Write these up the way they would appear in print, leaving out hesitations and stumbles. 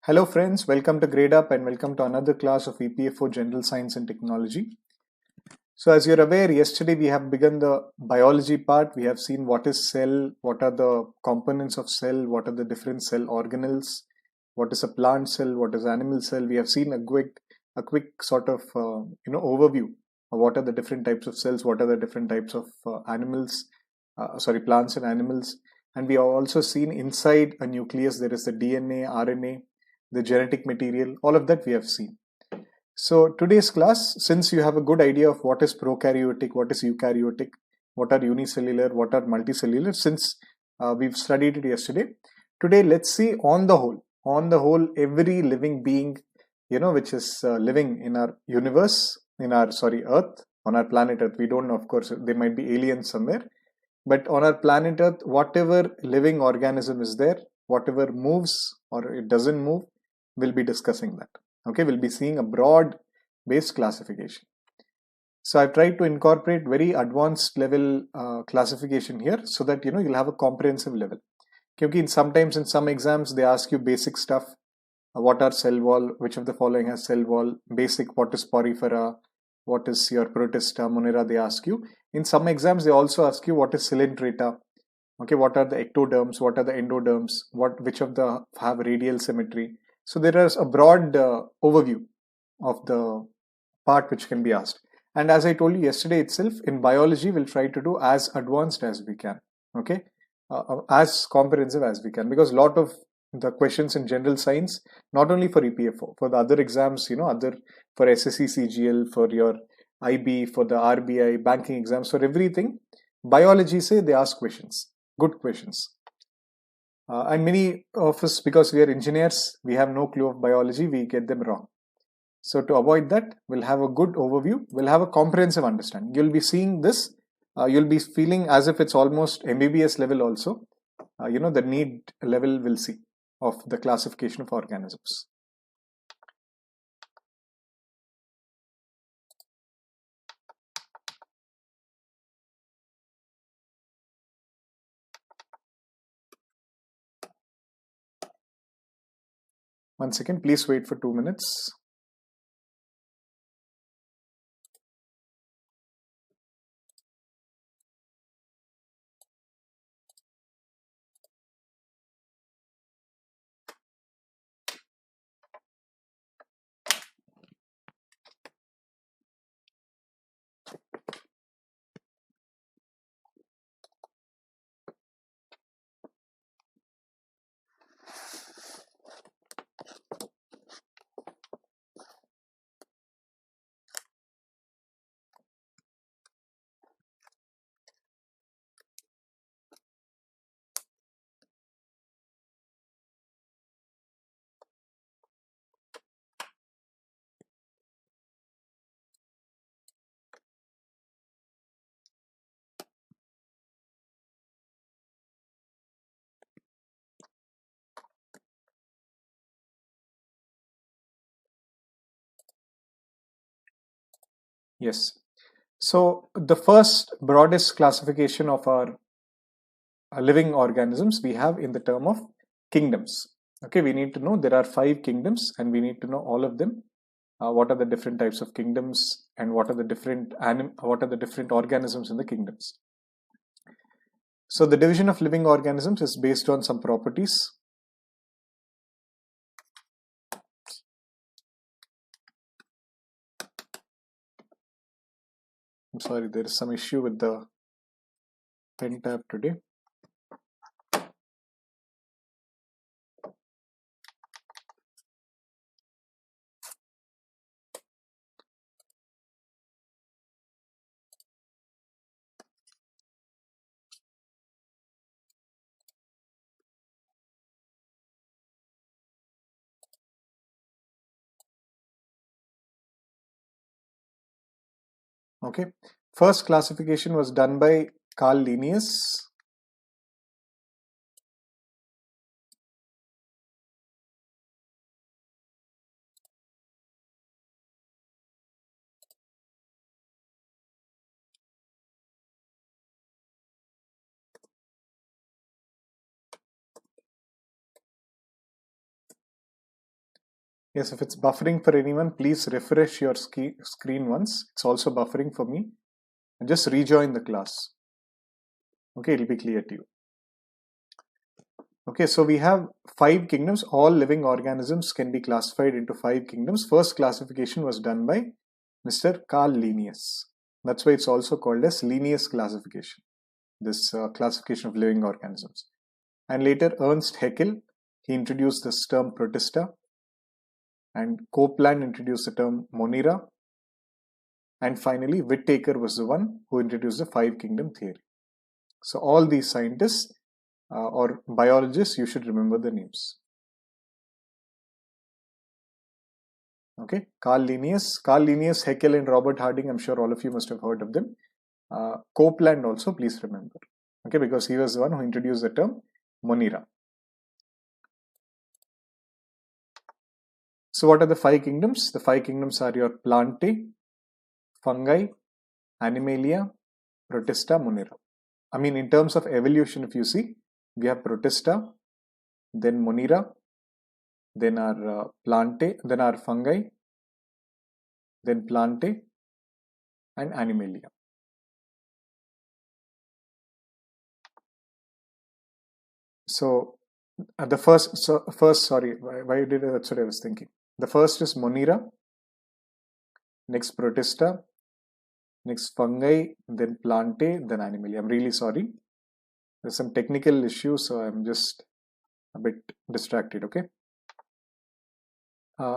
Hello friends, welcome to Grade Up and welcome to another class of EPFO General Science and Technology. So as you're aware, yesterday we have begun the biology part. We have seen what is cell, what are the components of cell, what are the different cell organelles, what is a plant cell, what is animal cell. We have seen a quick sort of overview of what are the different types of cells, what are the different types of plants and animals. And we have also seen inside a nucleus there is the DNA, RNA, the genetic material, all of that we have seen. So today's class, since you have a good idea of what is prokaryotic, what is eukaryotic, what are unicellular, what are multicellular, since we've studied it yesterday, today let's see on the whole, every living being, which is living in our universe, Earth, on our planet Earth. We don't know, of course, there might be aliens somewhere, but on our planet Earth, whatever living organism is there, whatever moves or it doesn't move, we'll be discussing that. Okay, we'll be seeing a broad based classification. So I've tried to incorporate very advanced level classification here so that you'll have a comprehensive level. Because sometimes in some exams they ask you basic stuff. What are cell wall? Which of the following has cell wall? Basic, what is porifera? What is your protista, monera? They ask you. In some exams they also ask you what is coelenterata. Okay, what are the ectoderms? What are the endoderms? Which of the have radial symmetry? So there is a broad overview of the part which can be asked. And as I told you yesterday itself, in biology, we'll try to do as advanced as we can. Okay, as comprehensive as we can, because a lot of the questions in general science, not only for EPFO, for the other exams, other for SSC, CGL, for your IB, for the RBI, banking exams, for everything, biology say they ask questions, good questions. And many of us, because we are engineers, we have no clue of biology, we get them wrong. So to avoid that, we'll have a good overview, we'll have a comprehensive understanding. You'll be seeing this, you'll be feeling as if it's almost MBBS level also. The need level we'll see of the classification of organisms. One second, please wait for 2 minutes. Yes. So the first broadest classification of our living organisms we have in the term of kingdoms. Okay, we need to know there are 5 kingdoms and we need to know all of them. What are the different types of kingdoms and what are the different organisms in the kingdoms. So the division of living organisms is based on some properties. I'm sorry, there is some issue with the pen tab today. Okay, first classification was done by Carl Linnaeus. Yes, if it's buffering for anyone, please refresh your screen once. It's also buffering for me. And just rejoin the class. Okay, it'll be clear to you. Okay, so we have 5 kingdoms. All living organisms can be classified into 5 kingdoms. First classification was done by Mr. Carl Linnaeus. That's why it's also called as Linnaeus classification, this classification of living organisms. And later Ernst Haeckel, he introduced this term Protista, and Copeland introduced the term Monera, and finally Whittaker was the one who introduced the 5 kingdom theory. So all these scientists or biologists, you should remember the names. Okay, Carl Linnaeus, Haeckel and Robert Harding, I'm sure all of you must have heard of them. Copeland also, please remember. Okay, because he was the one who introduced the term Monera. So what are the 5 kingdoms? The 5 kingdoms are your Plantae, Fungi, Animalia, Protista, Monera. I mean, in terms of evolution, if you see, we have Protista, then Monera, then our Plantae, then our Fungi, then Plantae, and Animalia. So the first, sorry, why did I, that's what I was thinking. The first is Monera, next Protista, next Fungi, then Plantae, then Animalia. I'm really sorry. There's some technical issues, so I'm just a bit distracted, okay?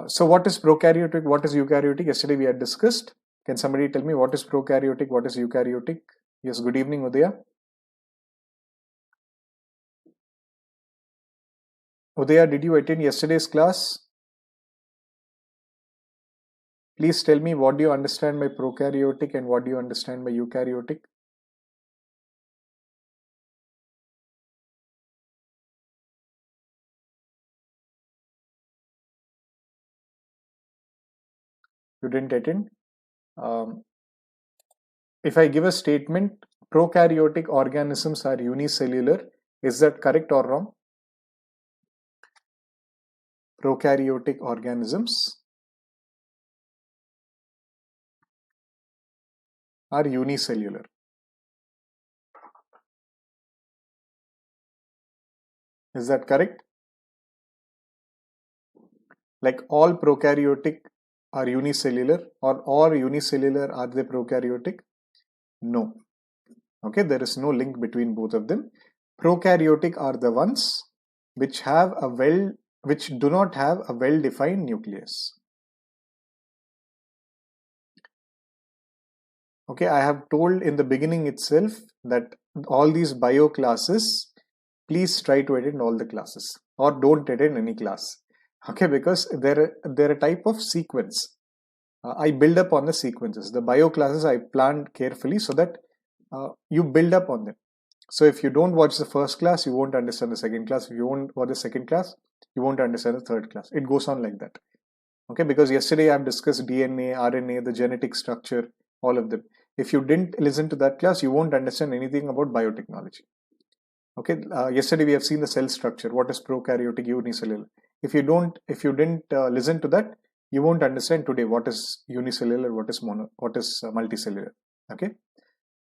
So what is prokaryotic, what is eukaryotic? Yesterday we had discussed. Can somebody tell me what is prokaryotic, what is eukaryotic? Yes, good evening, Udaya. Udaya, did you attend yesterday's class? Please tell me, what do you understand by prokaryotic and what do you understand by eukaryotic? You didn't attend? If I give a statement, prokaryotic organisms are unicellular, is that correct or wrong? Prokaryotic organisms are unicellular. Is that correct? Like all prokaryotic are unicellular, or all unicellular are they prokaryotic? No. Okay, there is no link between both of them. Prokaryotic are the ones which do not have a well-defined nucleus. Okay, I have told in the beginning itself that all these bio classes, please try to attend all the classes or don't attend any class. Okay, because they're a type of sequence. I build up on the sequences. The bio classes I planned carefully so that you build up on them. So if you don't watch the first class, you won't understand the second class. If you won't watch the second class, you won't understand the third class. It goes on like that. Okay, because yesterday I've discussed DNA, RNA, the genetic structure, all of them. If you didn't listen to that class, you won't understand anything about biotechnology. Okay, yesterday we have seen the cell structure. What is prokaryotic, unicellular? If you didn't listen to that, you won't understand today what is unicellular, what is multicellular. Okay.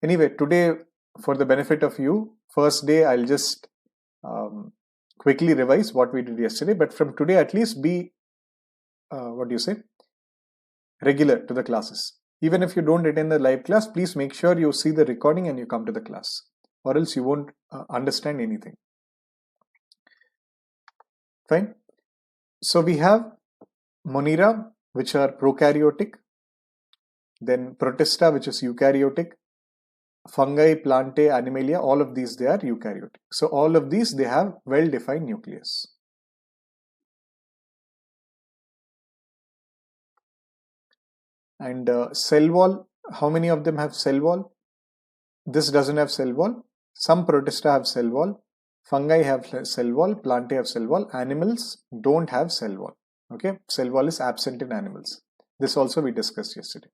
Anyway, today, for the benefit of you, first day I'll just quickly revise what we did yesterday. But from today, at least be regular to the classes. Even if you don't attend the live class, please make sure you see the recording and you come to the class, or else you won't understand anything. Fine. So we have Monera, which are prokaryotic, then Protista, which is eukaryotic, Fungi, Plantae, Animalia, all of these, they are eukaryotic. So all of these, they have well-defined nucleus. And cell wall, how many of them have cell wall? This doesn't have cell wall. Some Protista have cell wall. Fungi have cell wall. Plantae have cell wall. Animals don't have cell wall. Okay, cell wall is absent in animals. This also we discussed yesterday.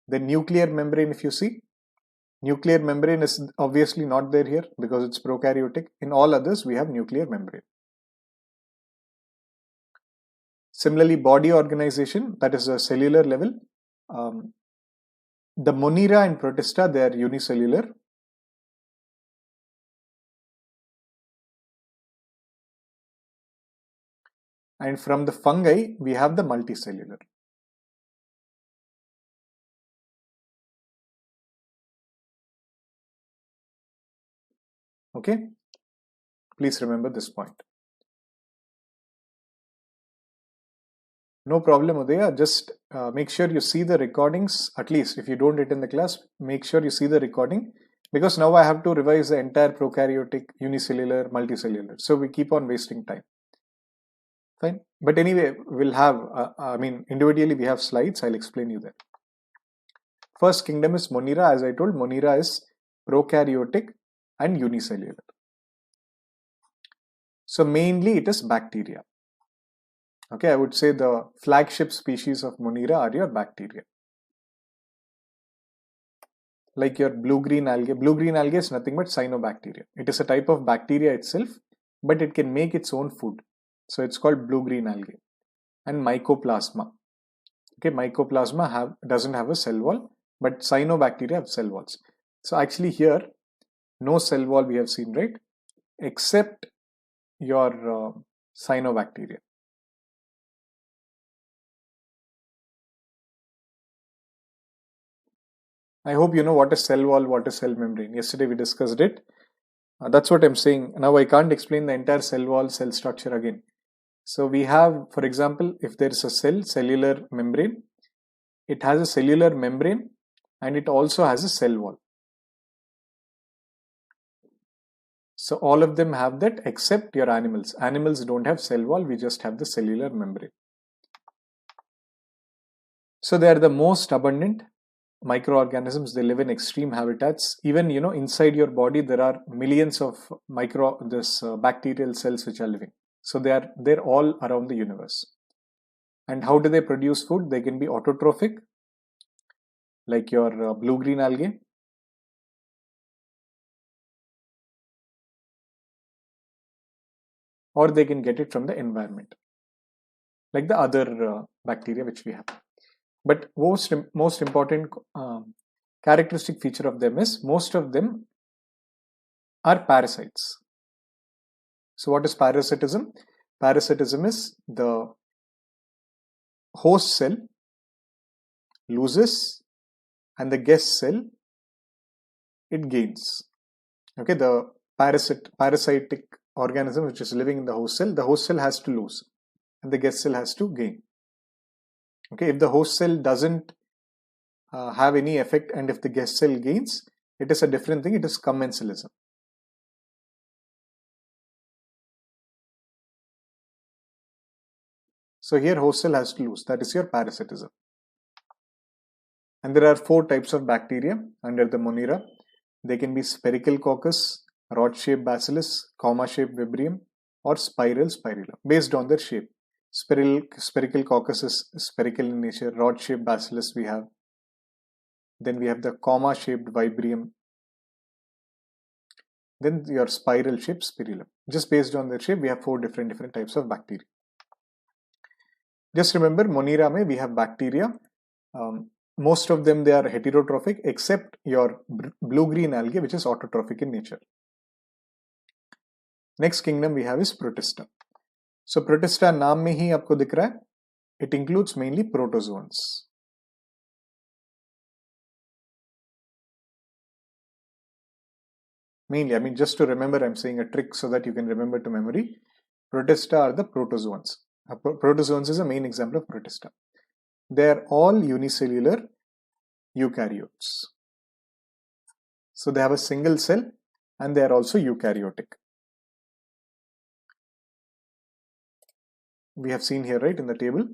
The nuclear membrane, if you see, nuclear membrane is obviously not there here because it's prokaryotic. In all others, we have nuclear membrane. Similarly, body organization, that is a cellular level. The Monera and Protista, they are unicellular. And from the fungi, we have the multicellular. Okay, please remember this point. No problem, Udaya. Just make sure you see the recordings. At least if you don't attend the class, make sure you see the recording, because now I have to revise the entire prokaryotic, unicellular, multicellular. So we keep on wasting time. Fine. But anyway, we'll have, individually we have slides. I'll explain you that. First kingdom is Monera. As I told, Monera is prokaryotic and unicellular. So mainly it is bacteria. Okay, I would say the flagship species of Monera are your bacteria. Like your blue-green algae. Blue-green algae is nothing but cyanobacteria. It is a type of bacteria itself, but it can make its own food. So it's called blue-green algae. And Mycoplasma. Okay, Mycoplasma doesn't have a cell wall, but cyanobacteria have cell walls. So actually here, no cell wall we have seen, right? Except your cyanobacteria. I hope you know what is cell wall, what is cell membrane. Yesterday we discussed it. That's what I'm saying. Now I can't explain the entire cell wall, cell structure again. So we have, for example, if there is a cell, cellular membrane, it has a cellular membrane and it also has a cell wall. So all of them have that except your animals. Animals don't have cell wall, we just have the cellular membrane. So they are the most abundant microorganisms. They live in extreme habitats. Even inside your body there are millions of bacterial cells which are living. So they're all around the universe. And how do they produce food? They can be autotrophic, like your blue-green algae, or they can get it from the environment, like the other bacteria which we have. But most important characteristic feature of them is most of them are parasites. So what is parasitism? Parasitism is the host cell loses and the guest cell, it gains. Okay, the parasitic organism which is living in the host cell has to lose and the guest cell has to gain. Okay, if the host cell doesn't have any effect and if the guest cell gains, it is a different thing. It is commensalism. So here host cell has to lose. That is your parasitism. And there are 4 types of bacteria under the Monera. They can be spherical coccus, rod-shaped bacillus, comma-shaped vibrio, or spiral spirilla, based on their shape. Spherical coccus is spherical in nature. Rod-shaped bacillus we have. Then we have the comma-shaped vibrium. Then your spiral-shaped spirillum. Just based on their shape, we have 4 different types of bacteria. Just remember, Monera mein we have bacteria. Most of them, they are heterotrophic except your blue-green algae, which is autotrophic in nature. Next kingdom we have is Protista. So Protista नाम में ही आपको दिख रहा है, it includes mainly protozoans. Mainly, just to remember, I'm saying a trick so that you can remember to memory. Protista are the protozoans. Protozoans is a main example of Protista. They are all unicellular eukaryotes. So they have a single cell and they are also eukaryotic. We have seen here, right, in the table.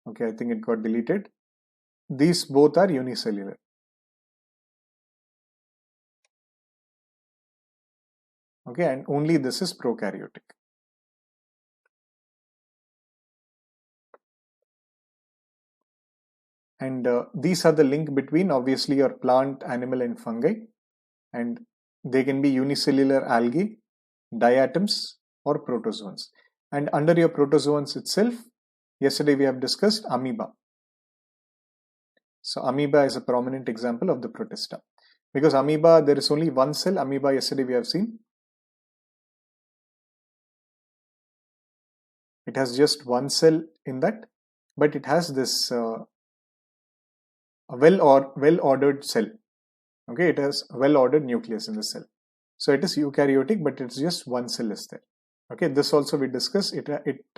Okay, I think it got deleted. These both are unicellular. Okay, and only this is prokaryotic. And these are the link between obviously your plant, animal and fungi, and they can be unicellular algae, diatoms or protozoans. And under your protozoans itself, yesterday we have discussed amoeba. So amoeba is a prominent example of the protista. Because amoeba, there is only one cell. Amoeba, yesterday we have seen. It has just one cell in that, but it has this well-ordered cell. Okay, it has well-ordered nucleus in the cell. So it is eukaryotic, but it's just one cell is there. Okay, this also we discussed. It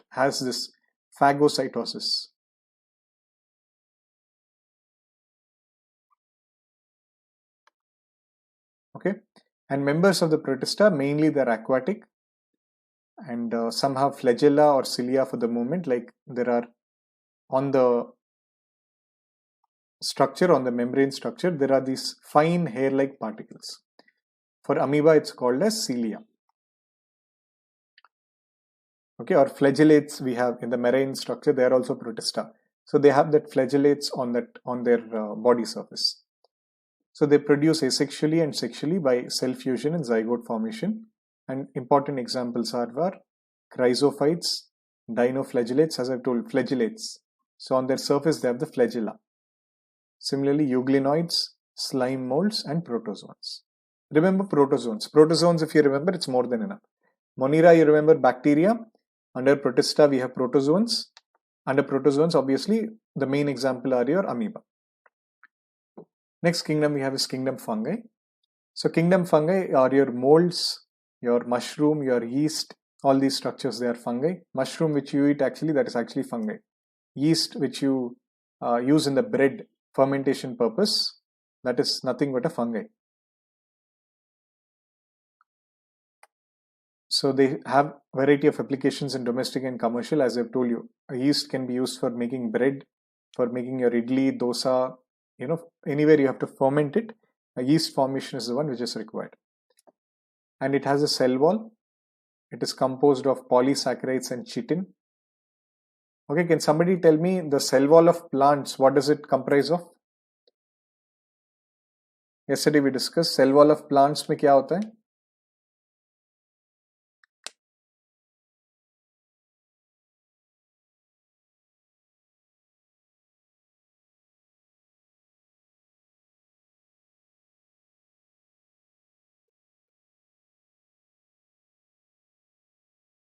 has this phagocytosis. Okay, and members of the protista, mainly they're aquatic, and some have flagella or cilia for the movement. Like there are on the structure, on the membrane structure, there are these fine hair-like particles. For amoeba, it's called as cilia. Okay, or flagellates we have in the marine structure. They are also protista. So they have that flagellates on their body surface. So they produce asexually and sexually by cell fusion and zygote formation. And important examples are chrysophytes, dinoflagellates, as I've told, flagellates. So on their surface they have the flagella. Similarly, euglenoids, slime molds, and protozoans. Remember protozoans. Protozoans, if you remember, it's more than enough. Monera, you remember bacteria. Under protista, we have protozoans. Under protozoans, obviously, the main example are your amoeba. Next kingdom we have is kingdom fungi. So kingdom fungi are your molds, your mushroom, your yeast, all these structures, they are fungi. Mushroom which you eat, actually, that is actually fungi. Yeast which you use in the bread fermentation purpose, that is nothing but a fungi. So they have variety of applications in domestic and commercial. As I've told you, a yeast can be used for making bread, for making your idli, dosa, anywhere you have to ferment it. A yeast formation is the one which is required. And it has a cell wall. It is composed of polysaccharides and chitin. Okay, can somebody tell me the cell wall of plants, what does it comprise of? Yesterday we discussed cell wall of plants में क्या होता है?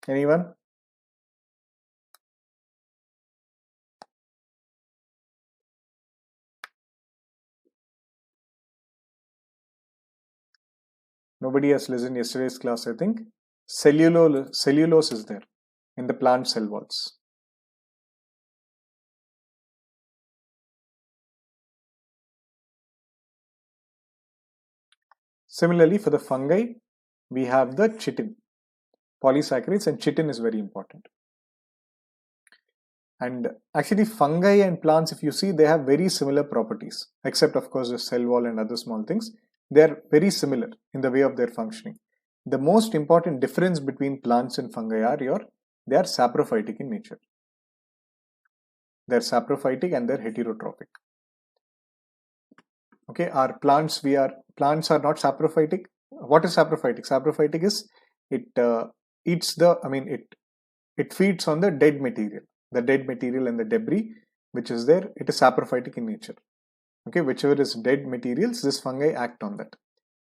Anyone? Nobody has listened yesterday's class, I think. Cellulose is there in the plant cell walls. Similarly, for the fungi, we have the chitin, polysaccharides, and chitin is very important. And actually, fungi and plants, if you see, they have very similar properties, except of course the cell wall and other small things. They are very similar in the way of their functioning. The most important difference between plants and fungi are they are saprophytic in nature. They are saprophytic and they are heterotrophic. Okay, our plants are not saprophytic. What is saprophytic? Saprophytic is it feeds on the dead material and the debris which is there. It is saprophytic in nature. Okay, whichever is dead materials, this fungi act on that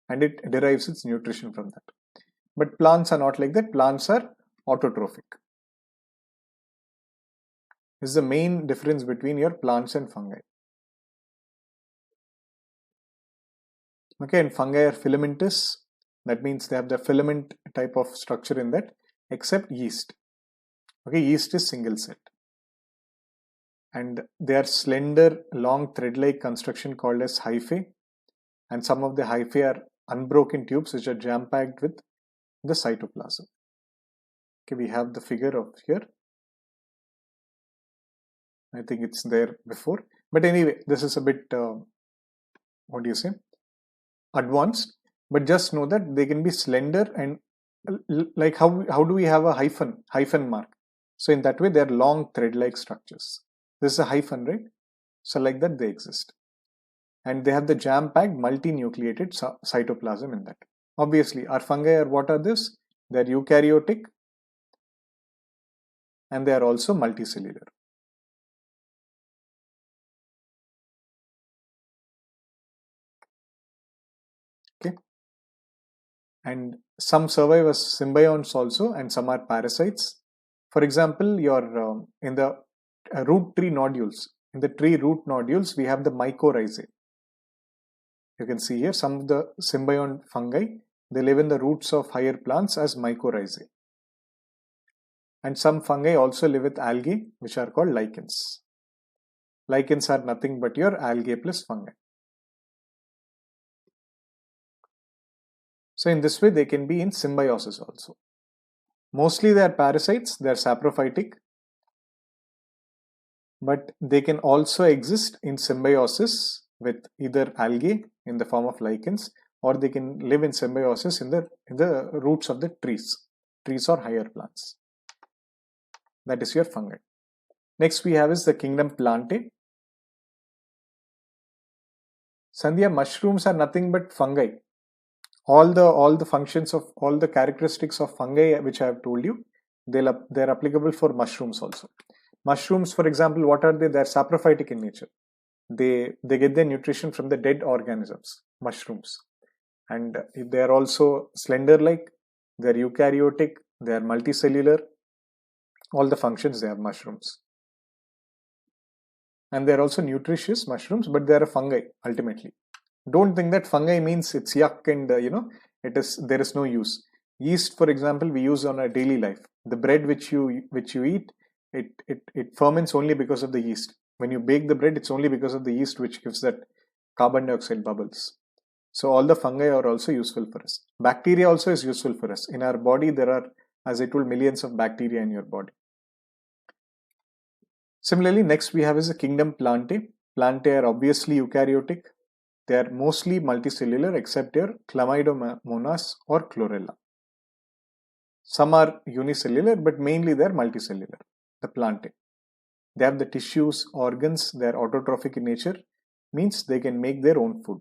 and it derives its nutrition from that. But plants are not like that. Plants are autotrophic. This is the main difference between your plants and fungi. Okay, and fungi are filamentous. That means they have the filament type of structure in that, except yeast. Okay, yeast is single celled. And they are slender, long thread-like construction called as hyphae. And some of the hyphae are unbroken tubes which are jam-packed with the cytoplasm. Okay, we have the figure of here. I think it's there before. But anyway, this is a bit, advanced. But just know that they can be slender and like how do we have a hyphen mark? So in that way, they are long thread-like structures. This is a hyphen, right? So like that they exist. And they have the jam-packed multinucleated cytoplasm in that. Obviously, our fungi are what are this? They are eukaryotic. and they are also multicellular. Okay, and some survive as symbionts also, and some are parasites. For example, in the root tree nodules, in the tree root nodules, we have the mycorrhizae. You can see here some of the symbiont fungi, they live in the roots of higher plants as mycorrhizae. And some fungi also live with algae, which are called lichens. Lichens are nothing but your algae plus fungi. So in this way, they can be in symbiosis also. Mostly they are parasites, they are saprophytic, but they can also exist in symbiosis with either algae in the form of lichens, or they can live in symbiosis in the roots of the trees or higher plants. That is your fungi. Next we have is the kingdom Plantae. Sandhya, mushrooms are nothing but fungi. All the functions of all the characteristics of fungi which I have told you, they're applicable for mushrooms also. Mushrooms, for example, what are they? They're saprophytic in nature. They get their nutrition from the dead organisms, mushrooms, and they are also slender-like. They're eukaryotic. They are multicellular. All the functions they have, mushrooms, and they're also nutritious, mushrooms, but they are a fungi ultimately. Don't think that fungi means it's yuck and there is no use. Yeast, for example, we use on our daily life. The bread which you eat, it ferments only because of the yeast. When you bake the bread, it's only because of the yeast which gives that carbon dioxide bubbles. So all the fungi are also useful for us. Bacteria also is useful for us. In our body, there are, as I told, millions of bacteria in your body. Similarly, next we have is the kingdom Plantae. Plantae are obviously eukaryotic. They are mostly multicellular except your Chlamydomonas or Chlorella. Some are unicellular, but mainly they are multicellular, the Plantae. They have the tissues, organs, they are autotrophic in nature, means they can make their own food.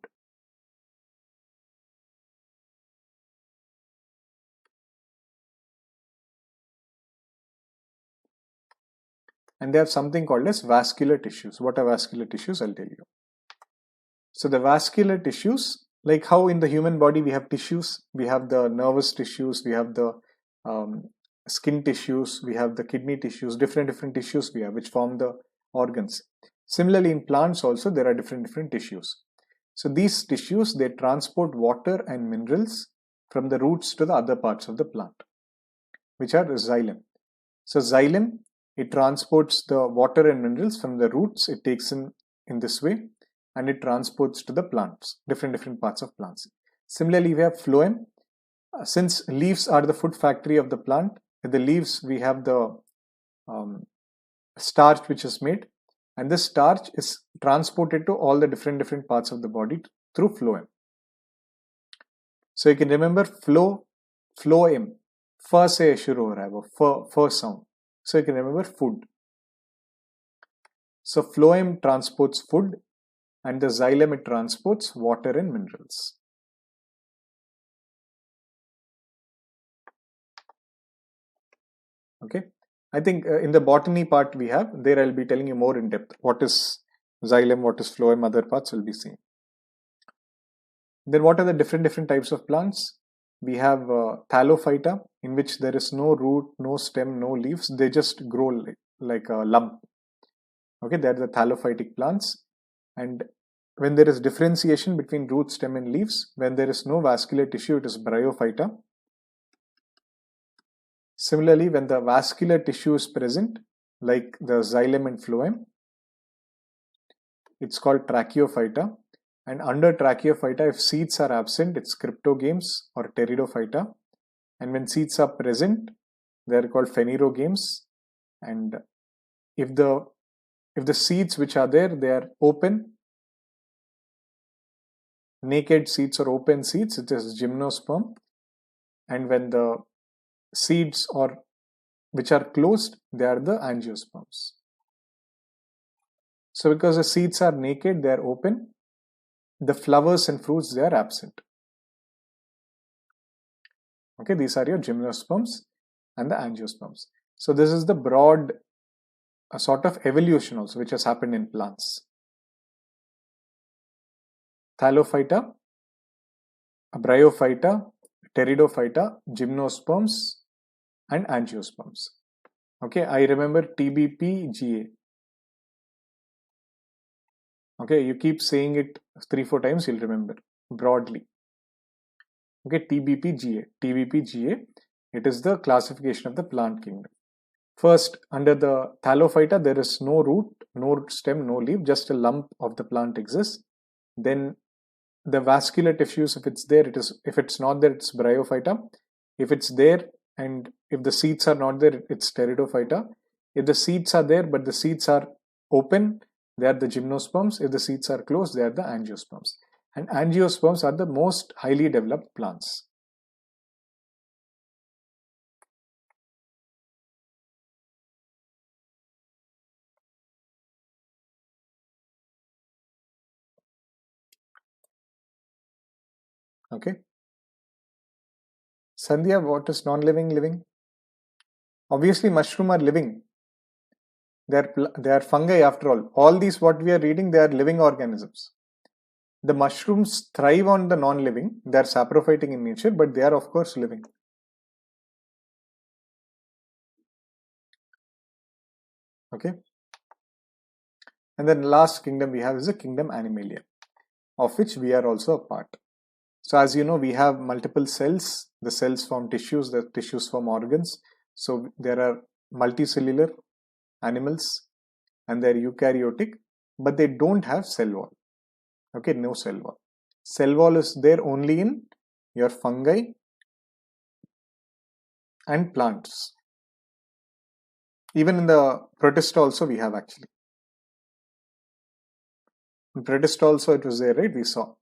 And they have something called as vascular tissues. What are vascular tissues? I'll tell you. So the vascular tissues, like how in the human body we have tissues, we have the nervous tissues, we have the skin tissues, we have the kidney tissues, different tissues we have which form the organs. Similarly, in plants also there are different tissues. So these tissues, they transport water and minerals from the roots to the other parts of the plant, which are xylem. So xylem, it transports the water and minerals from the roots, it takes in this way, and it transports to the plants, different parts of plants. Similarly, we have phloem. Since leaves are the food factory of the plant, in the leaves we have the starch which is made, and this starch is transported to all the different parts of the body through phloem. So you can remember phloem, fa se shuru ho raha hai, wo fa sound. So you can remember food. So phloem transports food, and the xylem, it transports water and minerals. Okay, I think in the botany part we have, there I'll be telling you more in depth. What is xylem, what is phloem, other parts will be seen. Then what are the different types of plants? We have Thallophyta, in which there is no root, no stem, no leaves. They just grow like a lump. Okay, they are the thallophytic plants. And when there is differentiation between root, stem and leaves, when there is no vascular tissue, it is Bryophyta. Similarly, when the vascular tissue is present, like the xylem and phloem, it's called Tracheophyta. And under Tracheophyta, if seeds are absent, it's Cryptogames or Pteridophyta. And when seeds are present, they are called Phanerogames. And if the seeds which are there, they are open, naked seeds or open seeds, it is Gymnosperm. And when the seeds which are closed, they are the Angiosperms. So because the seeds are naked, they are open, the flowers and fruits, they are absent. Okay, these are your Gymnosperms and the Angiosperms. So this is the broad a sort of evolution also which has happened in plants. Thallophyta, Bryophyta, Pteridophyta, Gymnosperms and Angiosperms. Okay, I remember TBPGA. Okay, you keep saying it 3-4 times, you'll remember broadly. Okay, TBPGA, it is the classification of the plant kingdom. First, under the Thallophyta, there is no root, no stem, no leaf, just a lump of the plant exists. Then the vascular tissues, if it's there, it is. If it's not there, it's Bryophyta. If it's there and if the seeds are not there, it's Pteridophyta. If the seeds are there but the seeds are open, they are the Gymnosperms. If the seeds are closed, they are the Angiosperms. And Angiosperms are the most highly developed plants. Okay. Sandhya, what is non-living living? Obviously, mushroom are living. They are fungi after all. All these what we are reading, they are living organisms. The mushrooms thrive on the non-living. They are saprophytic in nature, but they are of course living. Okay. And then last kingdom we have is the kingdom Animalia, of which we are also a part. So as you know, we have multiple cells. The cells form tissues, the tissues form organs. So there are multicellular animals and they're eukaryotic, but they don't have cell wall. Okay, no cell wall. Cell wall is there only in your fungi and plants. Even in the protista also we have actually. In protista also it was there, right? We saw.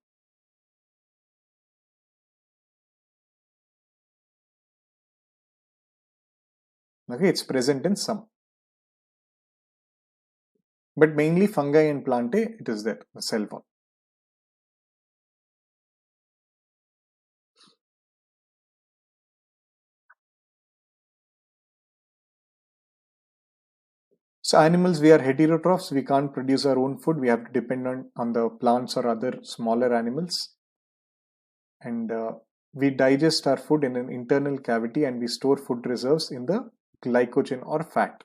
Okay, it's present in some. But mainly fungi and plantae, it is there, the cell wall. So animals, we are heterotrophs. We can't produce our own food. We have to depend on the plants or other smaller animals. And we digest our food in an internal cavity and we store food reserves in the glycogen or fat.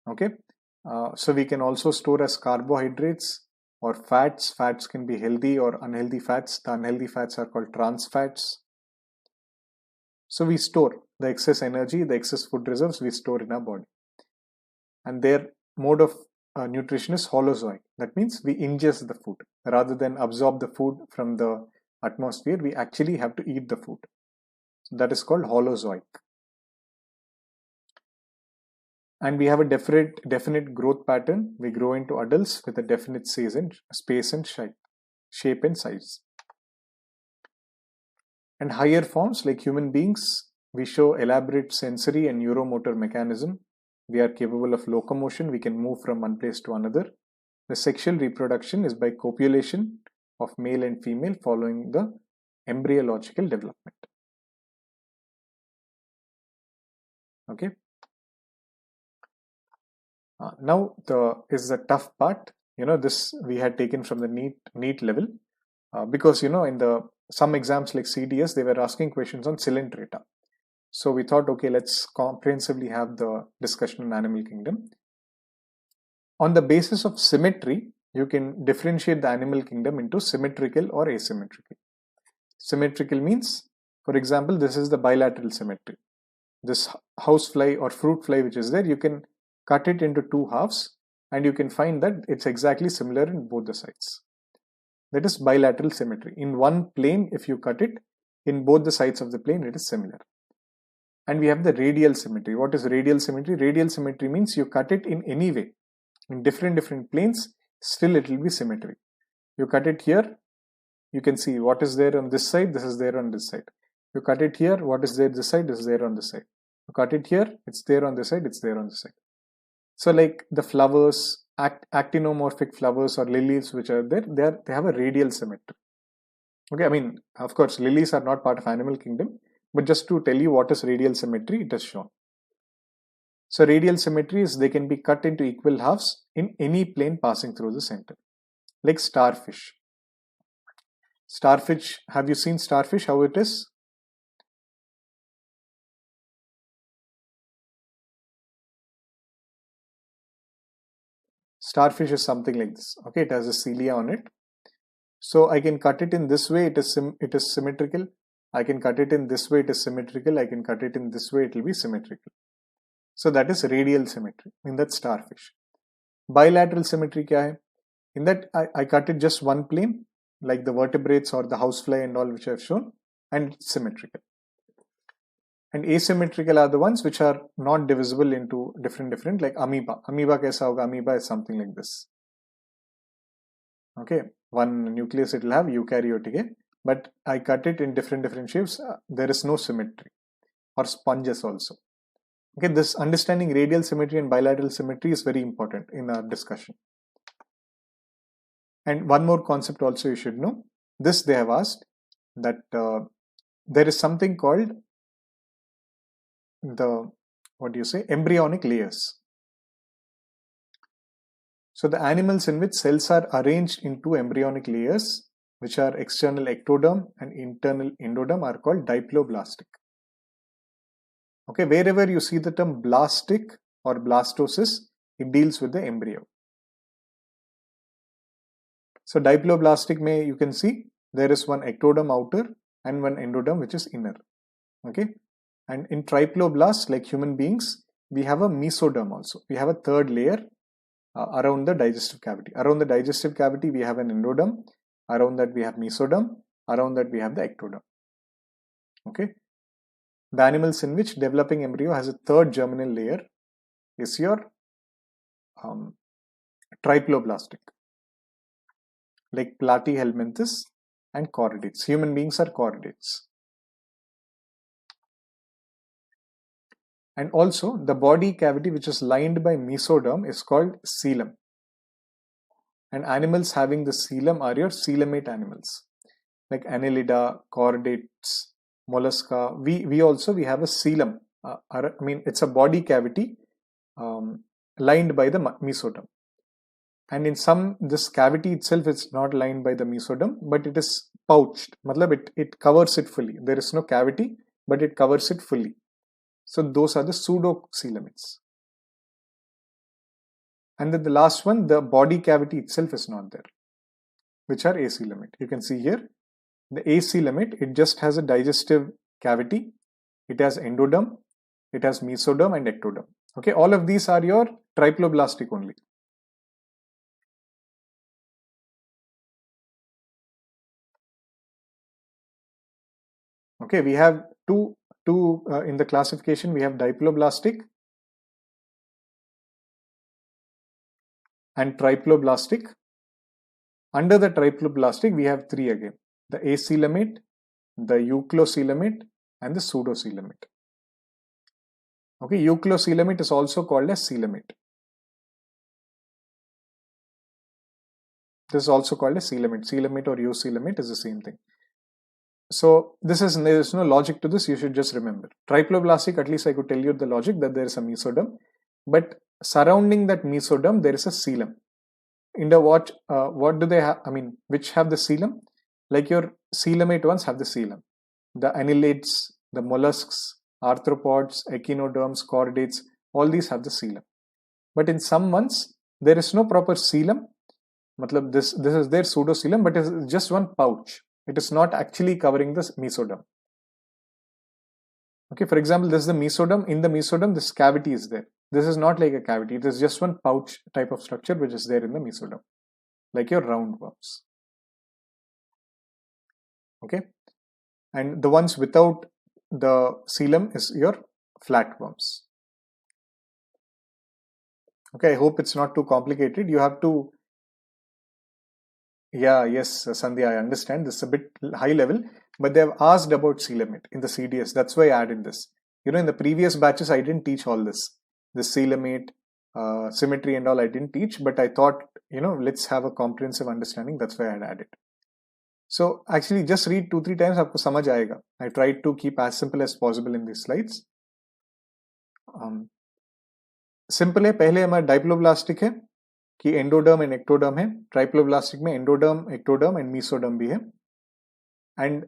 Okay. So we can also store as carbohydrates or fats. Fats can be healthy or unhealthy fats. The unhealthy fats are called trans fats. So we store the excess energy, the excess food reserves we store in our body. And their mode of nutrition is holozoic. That means we ingest the food. Rather than absorb the food from the atmosphere, we actually have to eat the food. So that is called holozoic. And we have a definite growth pattern. We grow into adults with a definite space and shape and size. And higher forms like human beings, we show elaborate sensory and neuromotor mechanism. We are capable of locomotion. We can move from one place to another. The sexual reproduction is by copulation of male and female following the embryological development. Okay. Now is the tough part. This we had taken from the NEET level because in the some exams like CDS they were asking questions on Coelenterata. So we thought, okay, let's comprehensively have the discussion on animal kingdom. On the basis of symmetry, you can differentiate the animal kingdom into symmetrical or asymmetrical. Symmetrical means, for example, this is the bilateral symmetry. This housefly or fruit fly which is there, you can cut it into two halves and you can find that it's exactly similar in both the sides. That is bilateral symmetry. In one plane, if you cut it, in both the sides of the plane, it is similar. And we have the radial symmetry. What is radial symmetry? Radial symmetry means you cut it in any way. In different planes, still it will be symmetry. You cut it here, you can see what is there on this side, this is there on this side. You cut it here, what is there this side, is there on this side. You cut it here, it's there on this side, it's there on this side. So like the flowers, actinomorphic flowers or lilies which are there, they have a radial symmetry. Okay, I mean, of course, lilies are not part of animal kingdom, but just to tell you what is radial symmetry, it is shown. So radial symmetry is they can be cut into equal halves in any plane passing through the center, like starfish. Starfish, have you seen starfish, how it is? Starfish is something like this. Okay, it has a cilia on it. So I can cut it in this way, it is symmetrical. I can cut it in this way, it is symmetrical. I can cut it in this way, it will be symmetrical. So that is radial symmetry in that starfish. Bilateral symmetry kya hai? In that I cut it just one plane, like the vertebrates or the housefly and all which I have shown, and it's symmetrical. And asymmetrical are the ones which are not divisible into different, like amoeba. Amoeba kaisa hoga? Amoeba is something like this. Okay, one nucleus it will have, eukaryotic, but I cut it in different shapes. There is no symmetry. Or sponges also. Okay, this understanding radial symmetry and bilateral symmetry is very important in our discussion. And one more concept also you should know. This they have asked that there is something called the, embryonic layers. So the animals in which cells are arranged into embryonic layers, which are external ectoderm and internal endoderm, are called diploblastic. Okay, wherever you see the term blastic or blastocyst, it deals with the embryo. So diploblastic may, you can see there is one ectoderm outer and one endoderm which is inner. Okay, and in triploblasts, like human beings, we have a mesoderm also. We have a third layer around the digestive cavity. Around the digestive cavity, we have an endoderm. Around that, we have mesoderm. Around that, we have the ectoderm. Okay. The animals in which developing embryo has a third germinal layer is your triploblastic, like platyhelminthes and chordates. Human beings are chordates. And also the body cavity which is lined by mesoderm is called coelom. And animals having the coelom are your coelomate animals, like Annelida, chordates, mollusca. We have a coelom. It's a body cavity lined by the mesoderm. And in some, this cavity itself is not lined by the mesoderm, but it is pouched. It covers it fully. There is no cavity, but it covers it fully. So those are the pseudocoelomates. And then the last one, the body cavity itself is not there, which are acoelomate. You can see here, the acoelomate, it just has a digestive cavity. It has endoderm, it has mesoderm and ectoderm. Okay, all of these are your triploblastic only. Okay, we have two in the classification. We have diploblastic and triploblastic. Under the triploblastic, we have three again: the acoelomate, the euclocoelomate, and the pseudocoelomate. Okay, euclocoelomate is also called as coelomate. This is also called as coelomate. Coelomate or eucoelomate is the same thing. So there is no logic to this. You should just remember. Triploblastic, at least I could tell you the logic that there is a mesoderm, but surrounding that mesoderm there is a coelom. In the what do they have? Which have the coelom? Like your coelomate ones have the coelom. The annelids, the mollusks, arthropods, echinoderms, chordates, all these have the coelom. But in some ones there is no proper coelom. This is their pseudocoelom, but it is just one pouch. It is not actually covering the mesoderm. Okay, for example, this is the mesoderm. In the mesoderm, this cavity is there. This is not like a cavity. It is just one pouch type of structure which is there in the mesoderm, like your roundworms. Okay, and the ones without the coelom is your flatworms. Okay, I hope it's not too complicated. You have to, yes, Sandhya, I understand this is a bit high level, but they have asked about coelomate in the CDS. That's why I added this. In the previous batches, I didn't teach all this. The coelomate, symmetry and all I didn't teach, but I thought, let's have a comprehensive understanding. That's why I added. So actually just read 2-3 times, आपको समझ आएगा. I tried to keep as simple as possible in these slides. Simple है. पहले हमारा डाइप्लोब्लास्टिक है कि endoderm and ectoderm है. ट्राइप्लोब्लास्टिक में एंडोडर्म, एक्टोडर्म एंड मीसोडर्म भी है. And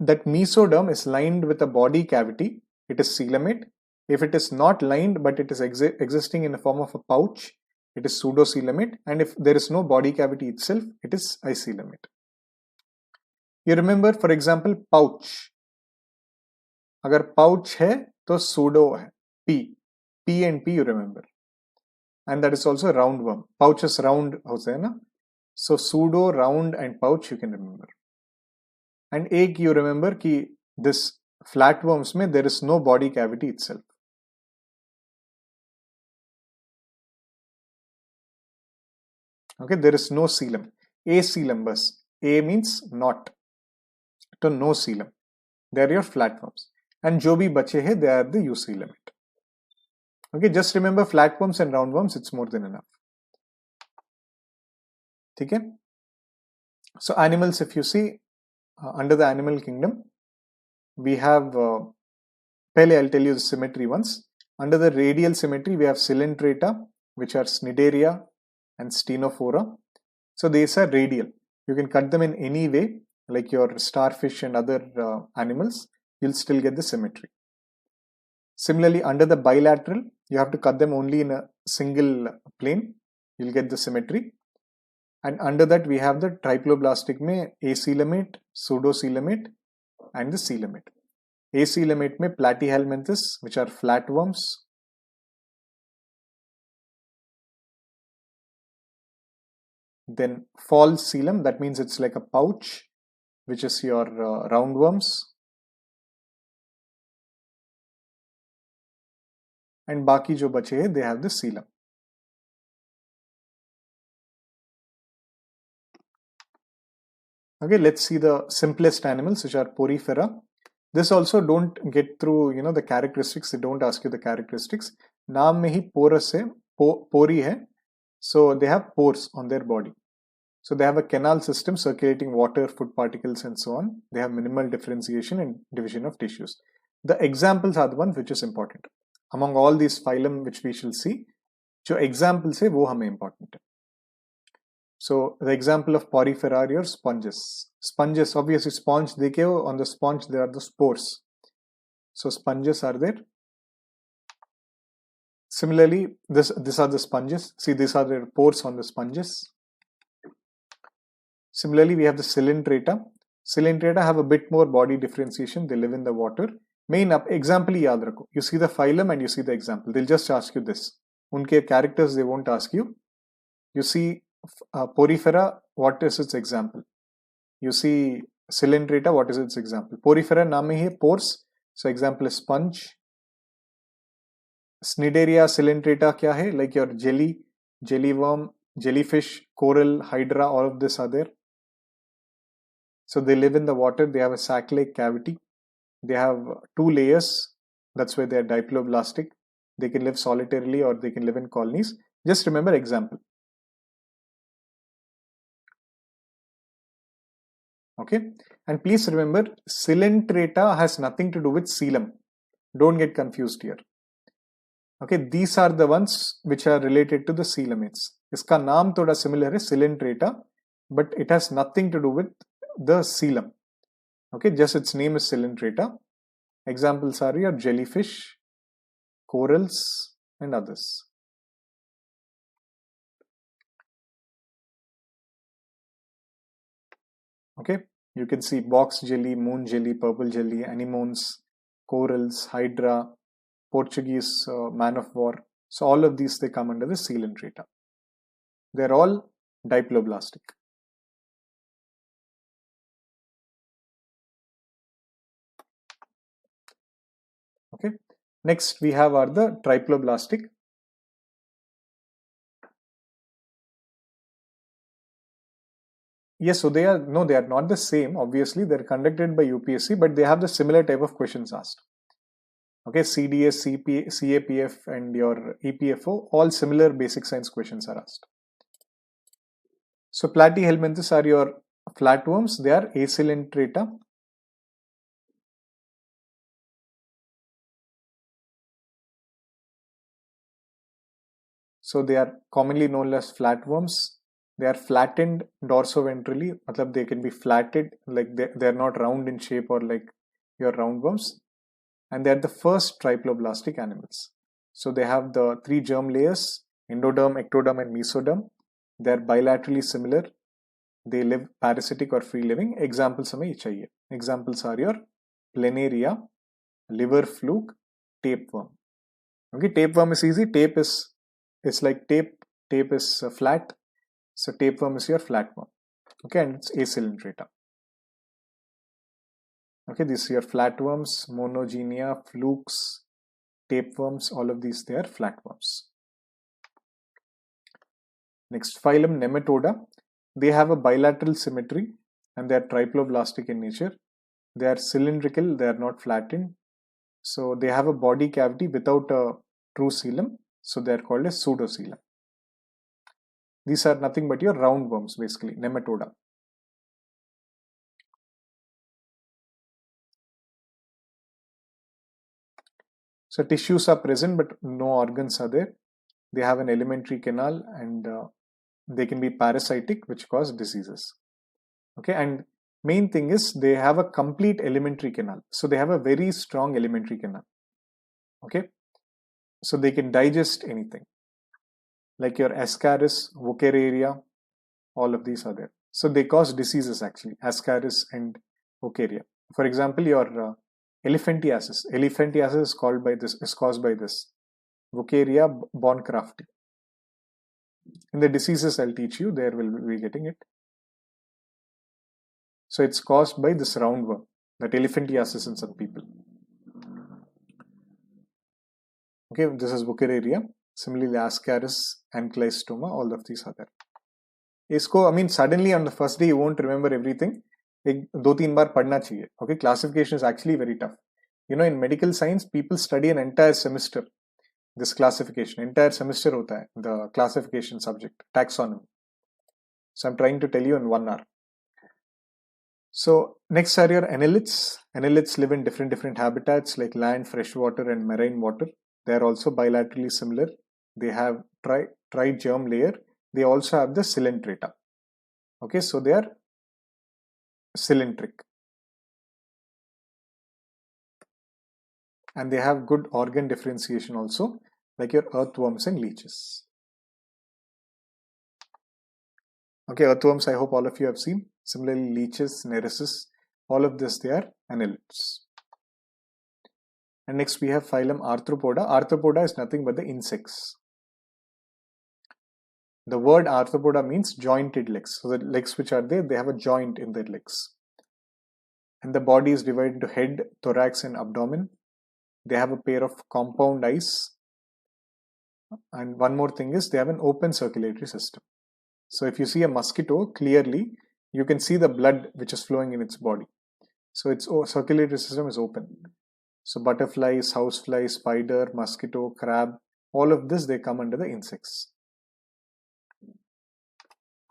that mesoderm is lined with a body cavity. It is coelomate. If it is not lined but it is existing in the form of a pouch, it is pseudocoelomate. And if there is no body cavity itself, it is icoelomate. You remember, for example, pouch. अगर pouch है तो pseudo है. P and P you remember. And that is also roundworm. Pouch is round होता है ना. So pseudo, round and pouch you can remember. And एक you remember कि this flatworms में there is no body cavity itself. Okay, there is no coelom. Acoelom बस. A means not. तो no coelom. They are your flatworms. And जो भी बचे हैं, they are the eucoelomate. Okay, just remember flatworms and roundworms, it's more than enough. ठीक है? So animals, if you see, under the animal kingdom, we have, पहले I'll tell you the symmetry once. Under the radial symmetry, we have Coelenterata, which are Cnidaria and Stenophora. So these are radial. You can cut them in any way, like your starfish and other animals, you'll still get the symmetry. Similarly, under the bilateral, you have to cut them only in a single plane, you'll get the symmetry. And under that, we have the triploblastic में acoelomate, pseudocoelomate, and the coelomate. Acoelomate में platyhelminthes, which are flatworms. Then false coelom, that means it's like a pouch, which is your roundworms. And बाकी जो बचे हैं, they have the coelom. Okay, let's see the simplest animals, which are Porifera. This also don't get through, the characteristics. They don't ask you the characteristics. नाम में ही porous है, pori है. So they have pores on their body. So they have a canal system circulating water, food particles, and so on. They have minimal differentiation and division of tissues. The examples are the ones which is important. Among all these phylum which we shall see, जो examples है वो हमें important है. So the example of Porifera are your sponges. Sponges, obviously sponge देखे हो, on the sponge there are the spores. So sponges are there. Similarly, these are the sponges. See, these are the pores on the sponges. Similarly, we have the Coelenterata. Coelenterata have a bit more body differentiation. They live in the water. Main example याद रखो. You see the phylum and you see the example. They'll just ask you this. उनके characters they won't ask you. You see Porifera, what is its example? You see Coelenterata, what is its example? Porifera नाम में ही pores. So example is sponge. Cnidaria, Coelenterata क्या है? Like your jelly, jellyworm, jellyfish, coral, hydra, all of this are there. So they live in the water. They have a sac-like cavity. They have 2 layers. That's why they are diploblastic. They can live solitarily or they can live in colonies. Just remember example. Okay. And please remember, Coelenterata has nothing to do with coelom. Don't get confused here. Okay. These are the ones which are related to the coelomates. इसका नाम थोड़ा similar है, Coelenterata, but it has nothing to do with the coelom. Okay, just its name is Coelenterata. Examples are your jellyfish, corals, and others. Okay, you can see box jelly, moon jelly, purple jelly, anemones, corals, hydra, Portuguese man of war. So all of these, they come under the Coelenterata. They're all diploblastic. Okay. Next we have are the triploblastic. Yes, so they are not the same. Obviously, they're conducted by UPSC, but they have the similar type of questions asked. Okay, CDS, CAPF, and your EPFO, all similar basic science questions are asked. So platyhelminthes are your flatworms, they are Acoelenterata. So they are commonly known as flatworms. They are flattened dorsoventrally, matlab they can be flatted, like they are not round in shape or like your roundworms. And they are the first triploblastic animals. So they have the 3 germ layers, endoderm, ectoderm and mesoderm. They are bilaterally similar. They live parasitic or free living. Examples हमें चाहिए. Examples are your planaria, liver fluke, tapeworm. Okay, tapeworm is easy. Tape is, it's like tape. Tape is flat. So tapeworm is your flatworm. Okay, and it's Acoelenterata. Okay, these are your flatworms, monogenia, flukes, tapeworms, all of these, they are flatworms. Next, phylum Nematoda. They have a bilateral symmetry and they are triploblastic in nature. They are cylindrical, they are not flattened. So they have a body cavity without a true coelom. So they are called as pseudocoelom. These are nothing but your roundworms, basically, Nematoda. So tissues are present, but no organs are there. They have an alimentary canal and they can be parasitic, which cause diseases. Okay, and main thing is they have a complete alimentary canal. So they have a very strong alimentary canal. Okay, so they can digest anything. Like your Ascaris, Wuchereria, all of these are there. So they cause diseases actually, Ascaris and Wuchereria. For example, your elephantiasis. Elephantiasis is caused by this. Wuchereria Bonkrafti. In the diseases I'll teach you, there will be getting it. So it's caused by this roundworm, that elephantiasis in some people. Okay, this is Wuchereria. Similarly, Ascaris, Ankylostoma, all of these are there. इसको, I mean, suddenly on the first day you won't remember everything. एक 2-3 बार पढ़ना चाहिए. Okay, classification is actually very tough. You know, in medical science, people study an entire semester. This classification, entire semester hota hai, the classification subject, taxonomy. So I'm trying to tell you in 1 hour. So next are your annelids. Annelids live in different habitats like land, freshwater and marine water. They are also bilaterally similar. They have tri-germ layer. They also have the coelenterata. Okay, so they are cylindric. And they have good organ differentiation also, like your earthworms and leeches. Okay, earthworms, I hope all of you have seen. Similarly, leeches, nereis, all of this, they are annelids. And next we have phylum Arthropoda. Arthropoda is nothing but the insects. The word arthropoda means jointed legs. So the legs which are there, they have a joint in their legs. And the body is divided into head, thorax and abdomen. They have a pair of compound eyes. And one more thing is they have an open circulatory system. So if you see a mosquito clearly, you can see the blood which is flowing in its body. So its circulatory system is open. So butterflies, housefly, spider, mosquito, crab, all of this, they come under the insects.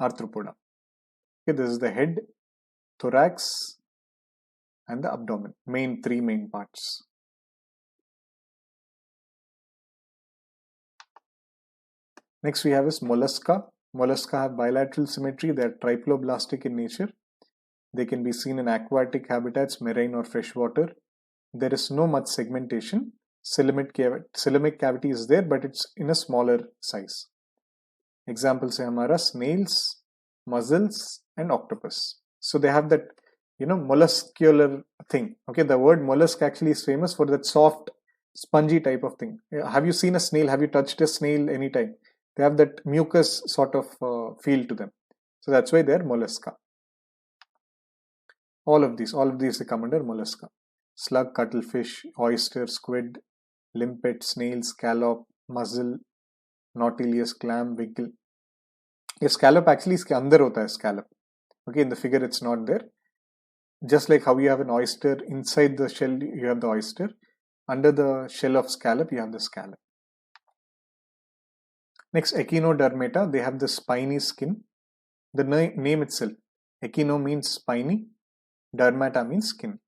Arthropoda. Okay, this is the head, thorax and the abdomen, three main parts. Next we have is mollusca. Mollusca have bilateral symmetry. They are triploblastic in nature. They can be seen in aquatic habitats, marine or freshwater. There is no much segmentation. Coelomic cavity is there, but it's in a smaller size. Examples are हमारा snails, mussels and octopus. So they have that, you know, molluscular thing. Okay, the word mollusk actually is famous for that soft, spongy type of thing. Have you seen a snail? Have you touched a snail anytime? They have that mucus sort of feel to them. So that's why they're mollusca. All of these they come under mollusca. Slug, cuttlefish, oyster, squid, limpet, snail, scallop, mussel, nautilus, clam, wiggle. ये scallop actually इसके अंदर होता है scallop. Okay, in the figure it's not there. Just like how you have an oyster, inside the shell you have the oyster. Under the shell of scallop you have the scallop. Next, Echinodermata, they have the spiny skin. The name itself, Echino means spiny. Dermata means skin.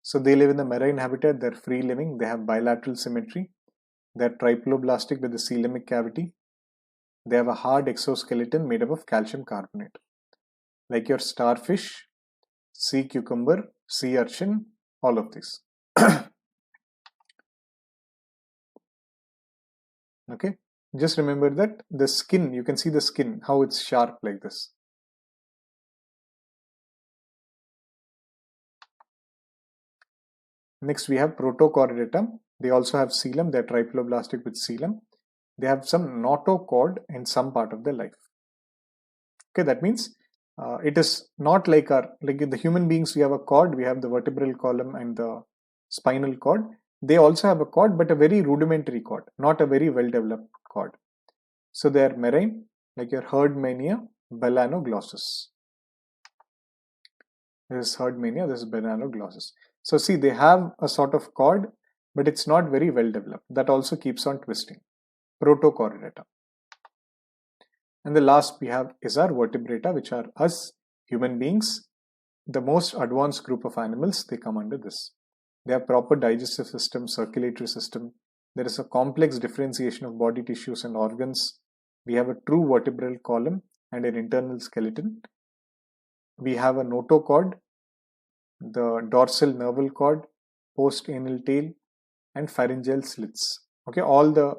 So they live in the marine habitat, they're free living, they have bilateral symmetry, they're triploblastic with the coelomic cavity, they have a hard exoskeleton made up of calcium carbonate. Like your starfish, sea cucumber, sea urchin, all of these. Okay, just remember that the skin, you can see the skin, how it's sharp like this. Next, we have Protochordata. They also have coelom. They're triploblastic with coelom. They have some notochord in some part of their life. Okay, that means it is not like like in the human beings, we have a cord. We have the vertebral column and the spinal cord. They also have a cord, but a very rudimentary cord, not a very well-developed cord. So they are marine, like your Herdmania balanoglossus. This is Herdmania. This is balanoglossus. So see, they have a sort of cord, but it's not very well developed. That also keeps on twisting. Protochordata. And the last we have is our vertebrata, which are us, human beings. The most advanced group of animals, they come under this. They have proper digestive system, circulatory system. There is a complex differentiation of body tissues and organs. We have a true vertebral column and an internal skeleton. We have a notochord, the dorsal nerval cord, post-anal tail, and pharyngeal slits. Okay, all the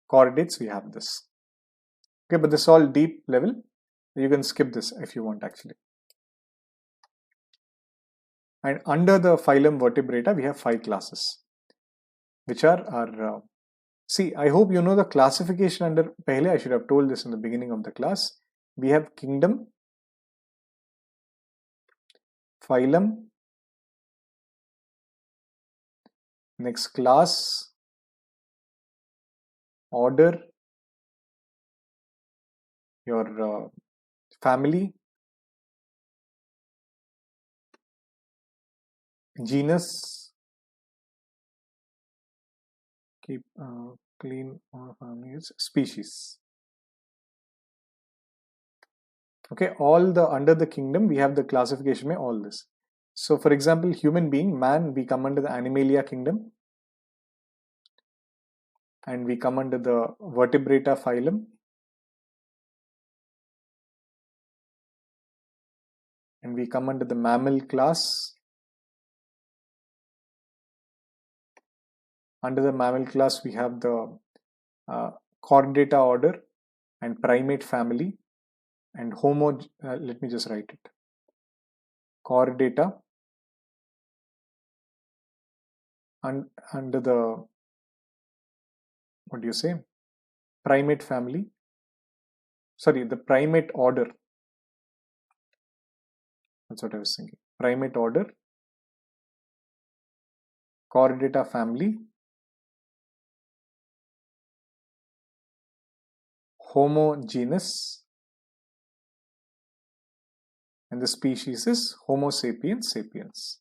chordates we have this. Okay, but this is all deep level. You can skip this if you want actually. And under the phylum Vertebrata, we have 5 classes, which are our. See, I hope you know the classification under. Pehle, I should have told this in the beginning of the class. We have kingdom, phylum, next class, order, your family, genus, keep clean or families, species. Okay, all the under the kingdom we have the classification में all this. So for example, human being, man, we come under the Animalia kingdom, and we come under the Vertebrata phylum, and we come under the mammal class. Under the mammal class, we have the Chordata order and primate family and Homo. Let me just write it. Chordata, and under the, what do you say, primate family. Sorry, the primate order. That's what I was thinking. Primate order, Chordata family, Homo genus, and the species is Homo sapiens sapiens.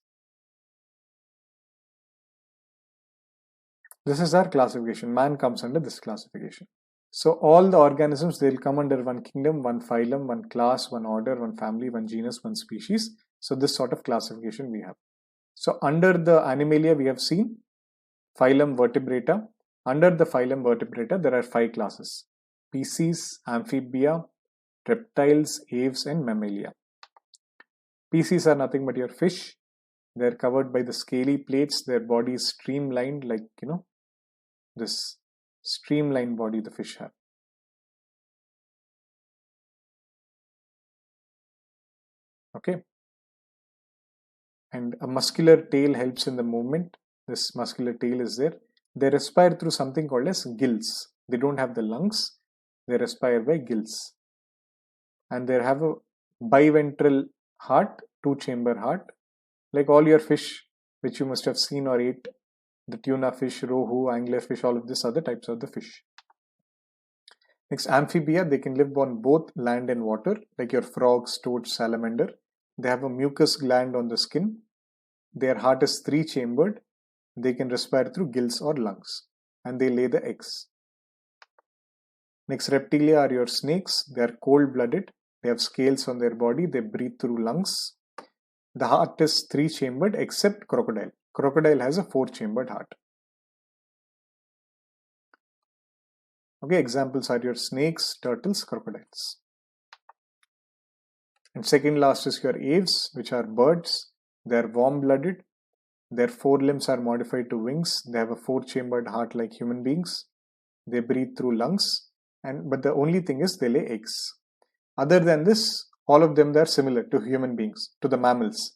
This is our classification. Man comes under this classification. So all the organisms, they'll come under one kingdom, one phylum, one class, one order, one family, one genus, one species. So this sort of classification we have. So under the Animalia, we have seen phylum Vertebrata. Under the phylum Vertebrata, there are 5 classes: species, amphibia, reptiles, aves, and mammalia. Species are nothing but your fish. They're covered by the scaly plates. Their body is streamlined, like, you know, this streamlined body the fish have. Okay. And a muscular tail helps in the movement. This muscular tail is there. They respire through something called as gills. They don't have the lungs. They respire by gills. And they have a biventral heart, 2-chamber heart, like all your fish, which you must have seen or ate. The tuna fish, rohu, anglerfish, all of these other types of the fish. Next, amphibia, they can live on both land and water, like your frogs, toads, salamander. They have a mucus gland on the skin. Their heart is 3-chambered. They can respire through gills or lungs, and they lay the eggs. Next, reptilia are your snakes. They are cold-blooded. They have scales on their body. They breathe through lungs. The heart is 3-chambered except crocodile. Crocodile has a 4-chambered heart. Okay, examples are your snakes, turtles, crocodiles. And second last is your aves, which are birds. They are warm-blooded. Their forelimbs are modified to wings. They have a 4-chambered heart like human beings. They breathe through lungs. But the only thing is they lay eggs. Other than this, all of them, they are similar to human beings, to the mammals.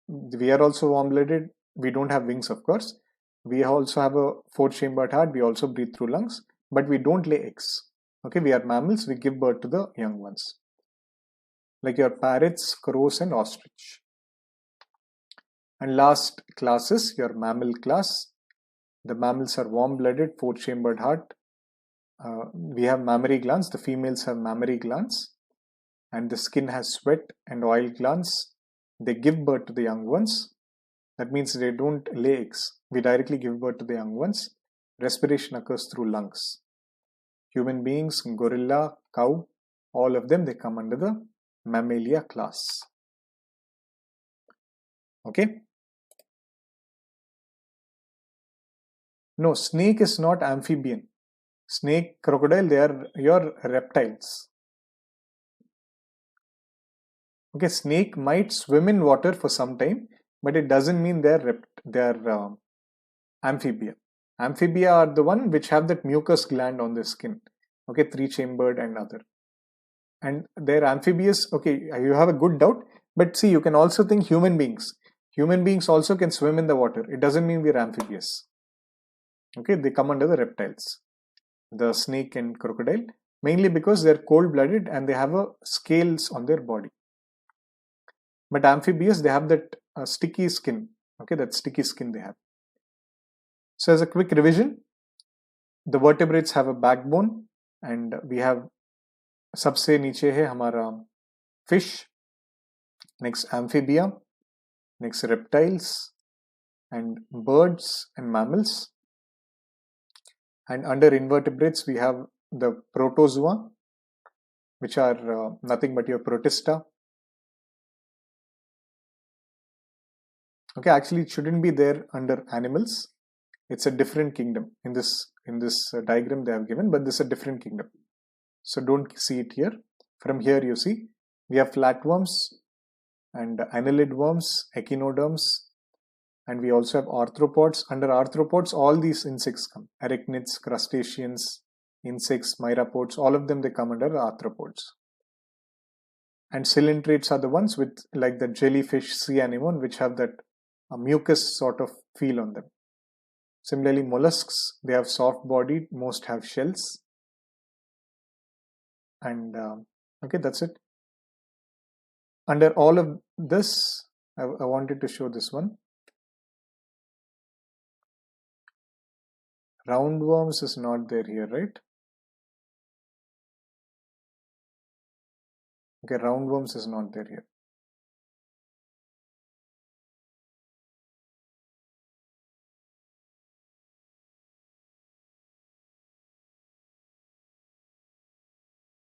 We are also warm-blooded. We don't have wings, of course. We also have a 4-chambered heart. We also breathe through lungs, but we don't lay eggs. Okay, we are mammals. We give birth to the young ones, like your parrots, crows, and ostrich. And last class is your mammal class. The mammals are warm-blooded, 4-chambered heart. We have mammary glands. The females have mammary glands, and the skin has sweat and oil glands. They give birth to the young ones. That means they don't lay eggs. We directly give birth to the young ones. Respiration occurs through lungs. Human beings, gorilla, cow, all of them, they come under the Mammalia class. Okay. No, snake is not amphibian. Snake, crocodile, they are your reptiles. Okay, snake might swim in water for some time, but it doesn't mean they're amphibia. Amphibia are the one which have that mucus gland on their skin. Okay, 3-chambered and other. And they're amphibious. Okay, you have a good doubt, but see, you can also think human beings. Human beings also can swim in the water. It doesn't mean we're amphibious. Okay, they come under the reptiles, the snake and crocodile, mainly because they're cold-blooded and they have scales on their body. But amphibious, they have that sticky skin. Okay, that sticky skin they have. So as a quick revision, the vertebrates have a backbone, and we have सबसे नीचे है हमारा fish, next amphibia, next reptiles, and birds and mammals. And under invertebrates, we have the protozoa, which are nothing but your protista. Okay, actually it shouldn't be there under animals. It's a different kingdom. In this diagram they have given, but this is a different kingdom. So don't see it here. From here you see we have flatworms and annelid worms, echinoderms, and we also have arthropods. Under arthropods, all these insects come. Arachnids, crustaceans, insects, myrapods, all of them, they come under arthropods. And coelentrates are the ones with, like the jellyfish, sea anemone, which have that mucus sort of feel on them. Similarly, mollusks, they have soft body, most have shells. And okay, that's it. Under all of this, I wanted to show this one. Roundworms is not there here, right? Okay, roundworms is not there here.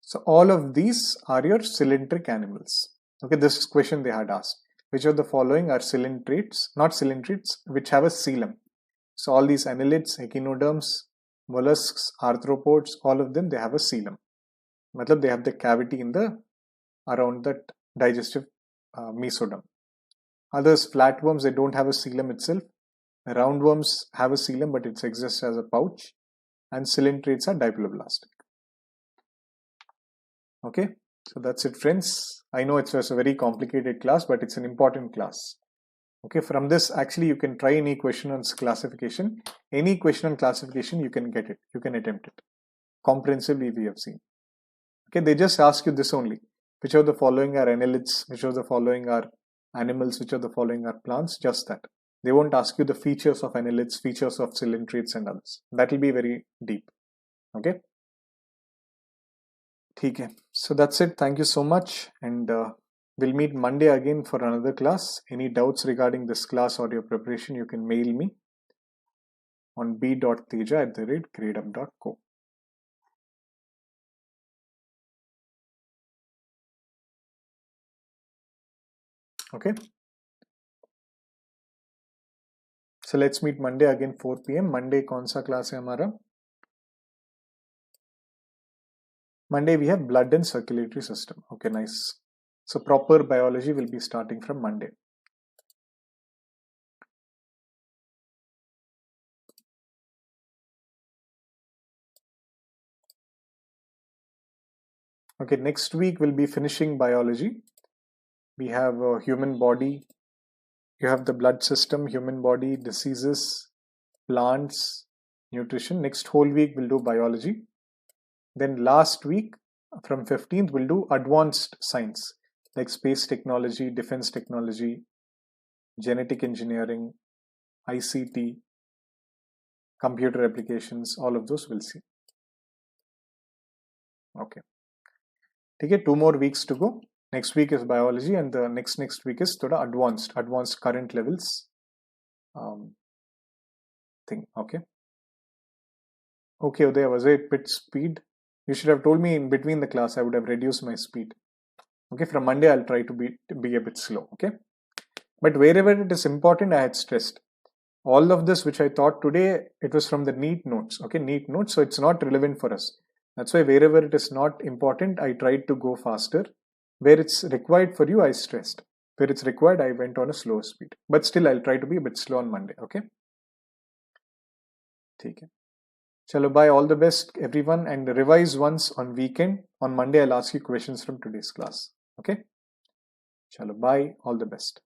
So all of these are your cylindric animals. Okay, this question they had asked. Which of the following are coelentrates, not coelentrates, which have a coelom? So all these annelids, echinoderms, mollusks, arthropods, all of them, they have a coelom. Matlab they have the cavity in the around that digestive mesoderm. Others, flatworms, they don't have a coelom itself. Roundworms have a coelom, but it exists as a pouch. And coelentrates are diploblastic. Okay, so that's it, friends. I know it's a very complicated class, but it's an important class. Okay, from this, actually, you can try any question on classification. Any question on classification, you can get it. You can attempt it. Comprehensively, we have seen. Okay, they just ask you this only. Which of the following are annelids? Which of the following are animals? Which of the following are plants? Just that. They won't ask you the features of annelids, features of coelentrates and others. That will be very deep. Okay. Okay. So that's it. Thank you so much. And we'll meet Monday again for another class. Any doubts regarding this class or your preparation, you can mail me on b.teja@gradeup.co. Okay. So let's meet Monday again 4 p.m. Monday कौन सा class है हमारा? Monday we have blood and circulatory system. Okay, nice. So proper biology will be starting from Monday. Okay, next week we'll be finishing biology. We have a human body. You have the blood system, human body, diseases, plants, nutrition. Next whole week we'll do biology. Then last week from 15th we'll do advanced science like space technology, defense technology, genetic engineering, ICT, computer applications, all of those we'll see. Okay. Okay, 2 more weeks to go. Next week is biology and the next week is thoda advanced current levels thing. Okay. Okay, Uday, was it bit speed? You should have told me in between the class. I would have reduced my speed. Okay, from Monday I'll try to be a bit slow. Okay, but wherever it is important, I had stressed. All of this which I taught today, it was from the NEET notes. Okay, NEET notes, so it's not relevant for us. That's why wherever it is not important, I tried to go faster. Where it's required for you, I stressed. Where it's required, I went on a slower speed. But still, I'll try to be a bit slow on Monday. Okay. Okay. Chalo, bye. All the best, everyone, and revise once on weekend. On Monday, I'll ask you questions from today's class. Okay. Chalo, bye. All the best.